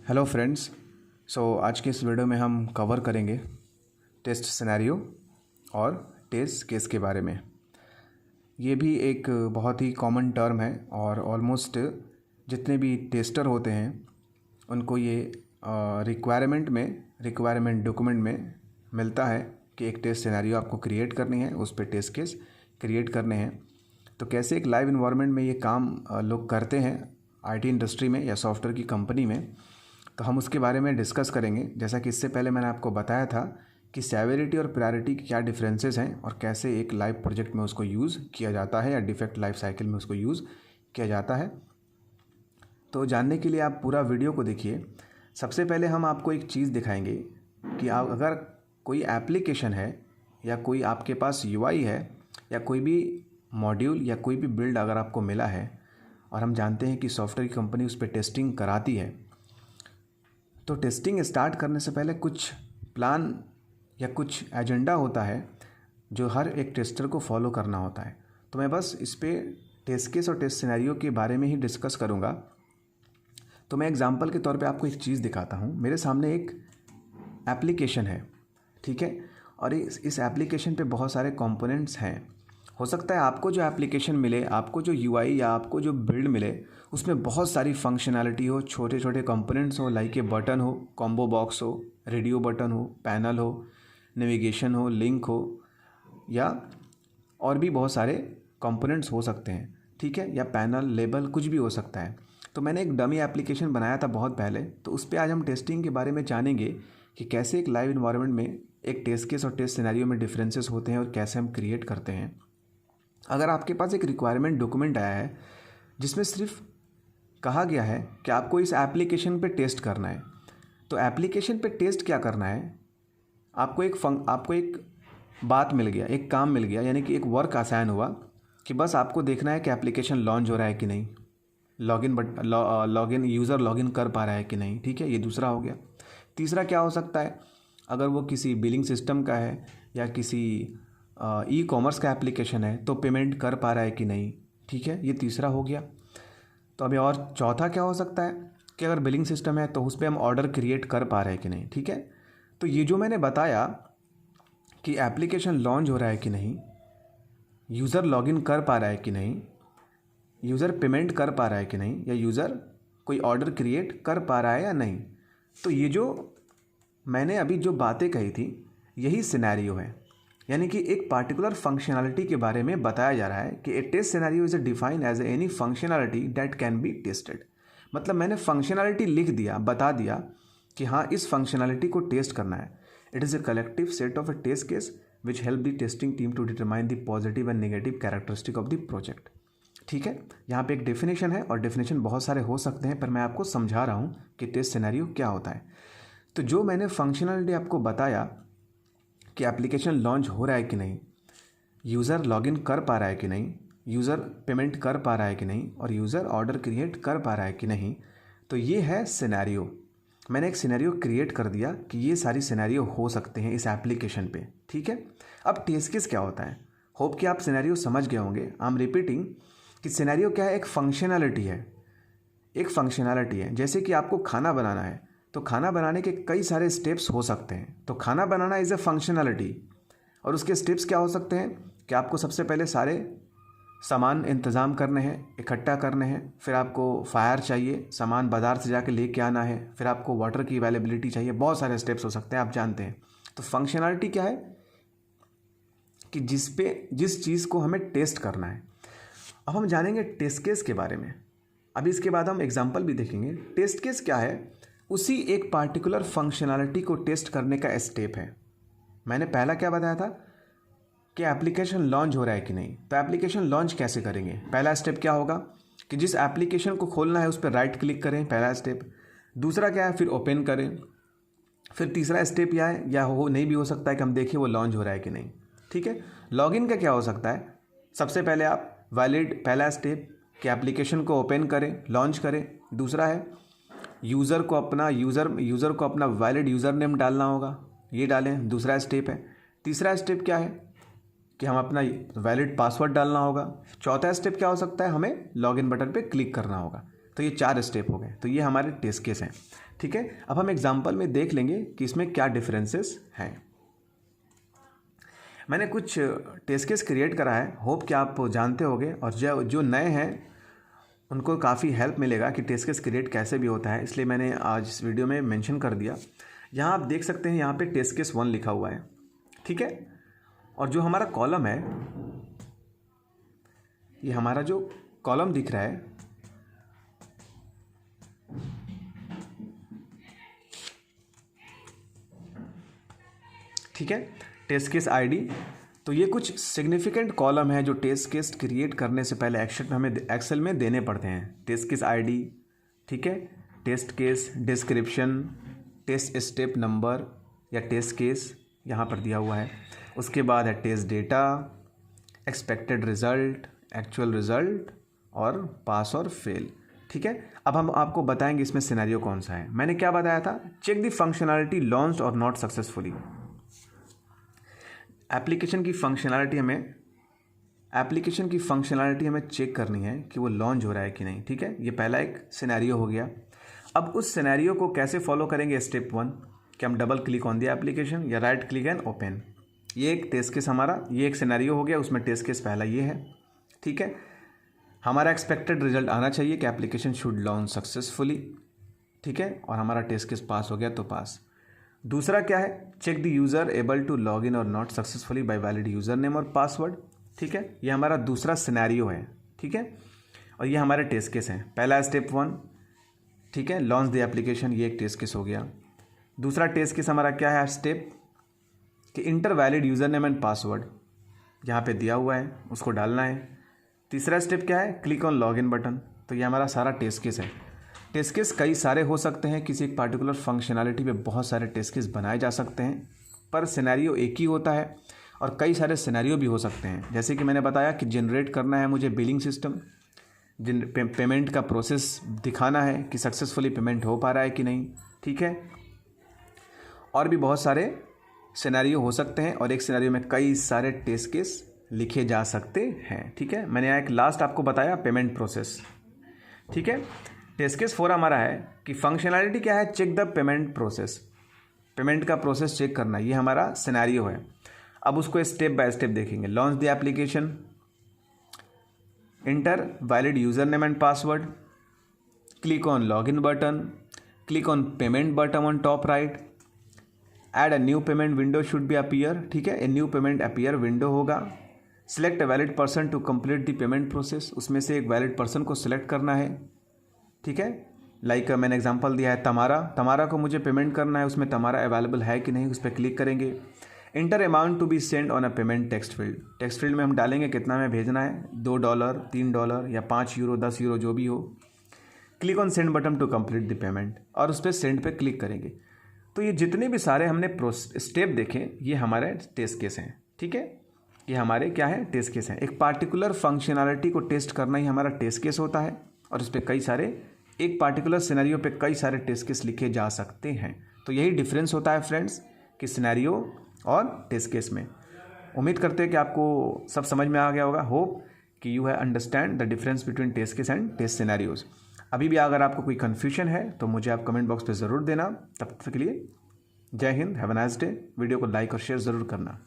Hello friends. आज के इस वीडियो में हम कवर करेंगे टेस्ट सिनेरियो और टेस्ट केस के बारे में। ये भी एक बहुत ही कॉमन टर्म है और ऑलमोस्ट जितने भी टेस्टर होते हैं उनको ये रिक्वायरमेंट डॉक्यूमेंट में मिलता है कि एक टेस्ट सिनेरियो आपको क्रिएट करनी है, उस पर टेस्ट केस क्रिएट करने हैं। तो कैसे एक लाइव इन्वायरमेंट में ये काम लोग करते हैं आईटी इंडस्ट्री में या सॉफ्टवेयर की कंपनी में, तो हम उसके बारे में डिस्कस करेंगे। जैसा कि इससे पहले मैंने आपको बताया था कि सेवेरिटी और प्रायोरिटी की क्या डिफरेंसेस हैं और कैसे एक लाइव प्रोजेक्ट में उसको यूज़ किया जाता है या डिफेक्ट लाइफ साइकिल में उसको यूज़ किया जाता है। तो जानने के लिए आप पूरा वीडियो को देखिए। सबसे पहले हम आपको एक चीज़ दिखाएंगे कि आप अगर कोई एप्लीकेशन है या कोई आपके पास यूआई है या कोई भी मॉड्यूल या कोई भी बिल्ड अगर आपको मिला है और हम जानते हैं कि सॉफ्टवेयर की कंपनी उस पर टेस्टिंग कराती है, तो टेस्टिंग स्टार्ट करने से पहले कुछ प्लान या कुछ एजेंडा होता है जो हर एक टेस्टर को फॉलो करना होता है। तो मैं बस इस पे टेस्ट केस और टेस्ट सिनेरियो के बारे में ही डिस्कस करूँगा। तो मैं एग्जांपल के तौर पे आपको एक चीज़ दिखाता हूँ। मेरे सामने एक एप्लीकेशन है, ठीक है, और इस एप्लीकेशन पे बहुत सारे कंपोनेंट्स हैं। हो सकता है आपको जो एप्लीकेशन मिले, आपको जो यूआई या आपको जो बिल्ड मिले, उसमें बहुत सारी फंक्शनैलिटी हो, छोटे छोटे कंपोनेंट्स हो, लाइक ए बटन हो, कॉम्बो बॉक्स हो, रेडियो बटन हो, पैनल हो, नेविगेशन हो, लिंक हो, या और भी बहुत सारे कंपोनेंट्स हो सकते हैं, ठीक है, या पैनल लेबल कुछ भी हो सकता है। तो मैंने एक डमी एप्लीकेशन बनाया था बहुत पहले, तो उस पर आज हम टेस्टिंग के बारे में जानेंगे कि कैसे एक लाइव इन्वायरमेंट में एक टेस्ट केस और टेस्ट सिनेरियो में डिफरेंसेस होते हैं और कैसे हम क्रिएट करते हैं। अगर आपके पास एक रिक्वायरमेंट डॉक्यूमेंट आया है जिसमें सिर्फ कहा गया है कि आपको इस एप्लीकेशन पे टेस्ट करना है, तो एप्लीकेशन पे टेस्ट क्या करना है, आपको एक बात मिल गया, एक काम मिल गया, यानी कि एक वर्क असाइन हुआ कि बस आपको देखना है कि एप्लीकेशन लॉन्च हो रहा है कि नहीं, लॉगिन यूज़र लॉगिन कर पा रहा है कि नहीं, ठीक है, ये दूसरा हो गया। तीसरा क्या हो सकता है, अगर वो किसी बिलिंग सिस्टम का है या किसी ई कॉमर्स का एप्लीकेशन है तो पेमेंट कर पा रहा है कि नहीं, ठीक है, ये तीसरा हो गया। तो अभी और चौथा क्या हो सकता है कि अगर बिलिंग सिस्टम है तो उस पर हम ऑर्डर क्रिएट कर पा रहे हैं कि नहीं, ठीक है। तो ये जो मैंने बताया कि एप्लीकेशन लॉन्च हो रहा है कि नहीं, यूज़र लॉगिन कर पा रहा है कि नहीं, यूज़र पेमेंट कर पा रहा है कि नहीं, या यूज़र कोई ऑर्डर क्रिएट कर पा रहा है या नहीं, तो ये जो मैंने अभी जो बातें कही थी यही सिनेरियो है। यानी कि एक पार्टिकुलर फंक्शनैलिटी के बारे में बताया जा रहा है कि a test scenario is defined as any functionality that can be tested. मतलब मैंने फंक्शनैलिटी लिख दिया, बता दिया कि हाँ इस फंक्शनैलिटी को टेस्ट करना है। It is a collective set of a test case which help the testing team to determine the positive and negative characteristic of the project, ठीक है। यहाँ पे एक डेफिनेशन है और डेफिनेशन बहुत सारे हो सकते हैं, पर मैं आपको समझा रहा हूँ कि टेस्ट सिनेरियो क्या होता है। तो जो मैंने फंक्शनैलिटी आपको बताया कि एप्लीकेशन लॉन्च हो रहा है कि नहीं, यूज़र लॉगिन कर पा रहा है कि नहीं, यूज़र पेमेंट कर पा रहा है कि नहीं, और यूज़र ऑर्डर क्रिएट कर पा रहा है कि नहीं, तो ये है सिनेरियो। मैंने एक सिनेरियो क्रिएट कर दिया कि ये सारी सिनेरियो हो सकते हैं इस एप्लीकेशन पे, ठीक है। अब टेस्ट केस क्या होता है, होप कि आप सिनेरियो समझ गए होंगे। आई एम रिपीटिंग कि सिनेरियो क्या है, एक फंक्शनैलिटी है, एक फंक्शनैलिटी है। जैसे कि आपको खाना बनाना है तो खाना बनाने के कई सारे स्टेप्स हो सकते हैं, तो खाना बनाना इज़ ए फंक्शनैलिटी, और उसके स्टेप्स क्या हो सकते हैं कि आपको सबसे पहले सारे सामान इंतज़ाम करने हैं, इकट्ठा करने हैं, फिर आपको फायर चाहिए, सामान बाज़ार से जाके लेके आना है, फिर आपको वाटर की अवेलेबिलिटी चाहिए, बहुत सारे स्टेप्स हो सकते हैं, आप जानते हैं। तो फंक्शनैलिटी क्या है कि जिस चीज़ को हमें टेस्ट करना है। अब हम जानेंगे टेस्ट केस के बारे में। अभी इसके बाद हम एग्जाम्पल भी देखेंगे। टेस्ट केस क्या है, उसी एक पार्टिकुलर फंक्शनैलिटी को टेस्ट करने का स्टेप है। मैंने पहला क्या बताया था कि एप्लीकेशन लॉन्च हो रहा है कि नहीं, तो एप्लीकेशन लॉन्च कैसे करेंगे। पहला स्टेप क्या होगा कि जिस एप्लीकेशन को खोलना है उस पर राइट क्लिक करें, पहला स्टेप। दूसरा क्या है, फिर ओपन करें। फिर तीसरा स्टेप यह है, या हो नहीं भी हो सकता है कि हम देखें वो लॉन्च हो रहा है कि नहीं, ठीक है। लॉगिन का क्या हो सकता है, सबसे पहले आप वैलिड, पहला स्टेप कि एप्लीकेशन को ओपन करें, लॉन्च करें। दूसरा है यूज़र को अपना वैलिड यूज़र नेम डालना होगा, ये डालें, दूसरा स्टेप है। तीसरा स्टेप क्या है कि हम अपना वैलिड पासवर्ड डालना होगा। चौथा स्टेप क्या हो सकता है, हमें लॉगिन बटन पे क्लिक करना होगा। तो ये 4 स्टेप हो गए। तो ये हमारे टेस्ट केस हैं, ठीक है। अब हम एग्जाम्पल में देख लेंगे कि इसमें क्या डिफरेंसेस हैं। मैंने कुछ टेस्ट केस क्रिएट करा है, होप कि आप जानते होंगे, और जो नए हैं उनको काफ़ी हेल्प मिलेगा कि टेस्ट केस क्रिएट कैसे भी होता है, इसलिए मैंने आज इस वीडियो में मेंशन कर दिया। यहाँ आप देख सकते हैं, यहाँ पे टेस्ट केस 1 लिखा हुआ है, ठीक है। और जो हमारा कॉलम है, ये हमारा जो कॉलम दिख रहा है, ठीक है, टेस्ट केस आईडी। तो ये कुछ सिग्निफिकेंट कॉलम है जो टेस्ट केस क्रिएट करने से पहले एक्सेल में देने पड़ते हैं। टेस्ट केस आईडी, ठीक है, test case description, test step number या टेस्ट केस यहाँ पर दिया हुआ है। उसके बाद है test data, expected result, actual result और पास और फेल, ठीक है। अब हम आपको बताएंगे इसमें सिनेरियो कौन सा है। मैंने क्या बताया था, चेक द फंक्शनैलिटी लॉन्च्ड और नॉट सक्सेसफुली। एप्लीकेशन की फंक्शनैलिटी हमें चेक करनी है कि वो लॉन्च हो रहा है कि नहीं, ठीक है। ये पहला एक सिनेरियो हो गया। अब उस सिनेरियो को कैसे फॉलो करेंगे, स्टेप 1 कि हम double click on the application या राइट क्लिक एंड ओपन। ये एक टेस्ट केस हमारा, ये एक सिनेरियो हो गया, उसमें टेस्ट केस पहला ये है, ठीक है। हमारा एक्सपेक्टेड रिजल्ट आना चाहिए कि एप्लीकेशन शुड लॉन्च सक्सेसफुली, ठीक है, और हमारा टेस्ट केस पास हो गया तो पास। दूसरा क्या है, check the user able to log in और not successfully by valid user name और पासवर्ड, ठीक है। ये हमारा दूसरा सिनेरियो है, ठीक है। और ये हमारे टेस्ट केस हैं। पहला स्टेप 1, ठीक है, लॉन्च द एप्लीकेशन, ये एक टेस्ट केस हो गया। दूसरा टेस्ट केस हमारा क्या है, स्टेप कि inter valid user name and password, यहाँ पे दिया हुआ है, उसको डालना है। तीसरा स्टेप क्या है, click on log in button. तो ये हमारा सारा टेस्ट केस है। टेस्ट केस कई सारे हो सकते हैं, किसी एक पार्टिकुलर फंक्शनैलिटी पे बहुत सारे टेस्ट केस बनाए जा सकते हैं, पर सिनेरियो एक ही होता है। और कई सारे सिनेरियो भी हो सकते हैं, जैसे कि मैंने बताया कि जनरेट करना है मुझे बिलिंग सिस्टम, पेमेंट का प्रोसेस दिखाना है कि सक्सेसफुली पेमेंट हो पा रहा है कि नहीं, ठीक है। और भी बहुत सारे सिनेरियो हो सकते हैं, और एक सिनेरियो में कई सारे टेस्ट केस लिखे जा सकते हैं, ठीक है। मैंने यहाँ एक लास्ट आपको बताया पेमेंट प्रोसेस, ठीक है। टेस्ट केस 4 हमारा है कि फंक्शनैलिटी क्या है, check the payment process, payment का प्रोसेस चेक करना, ये हमारा सिनेरियो है। अब उसको स्टेप बाय स्टेप देखेंगे। Launch the application, enter valid user name and password, click on log in button, click on payment button on top right, add a new payment window should be appear, ठीक है, a new payment appear window होगा। Select a valid person to complete the payment process, उसमें से एक valid person को select करना है, ठीक है। लाइक मैंने एग्जांपल दिया है तमारा को मुझे पेमेंट करना है, उसमें तमारा अवेलेबल है कि नहीं, उस पर क्लिक करेंगे। Enter amount to be send on a payment text field में हम डालेंगे कितना हमें भेजना है, $2, $3 या €5, €10 जो भी हो। Click on send button to complete the payment, और उस पर सेंड पे क्लिक करेंगे। तो ये जितने भी सारे हमने स्टेप देखे, ये हमारे टेस्ट केस हैं, ठीक है। ये हमारे क्या है, टेस्ट केस हैं। एक पार्टिकुलर फंक्शनैलिटी को टेस्ट करना ही हमारा टेस्ट केस होता है, और इस पर कई सारे, एक पार्टिकुलर सिनेरियो पे कई सारे टेस्ट केस लिखे जा सकते हैं। तो यही डिफरेंस होता है फ्रेंड्स कि सिनेरियो और टेस्ट केस में। उम्मीद करते हैं कि आपको सब समझ में आ गया होगा। होप कि you have understand the difference between test case and test scenarios. अभी भी अगर आपको कोई कन्फ्यूजन है तो मुझे आप कमेंट बॉक्स पे ज़रूर देना। तब तक के लिए जय Hind, have a nice day. Video को लाइक और शेयर ज़रूर करना।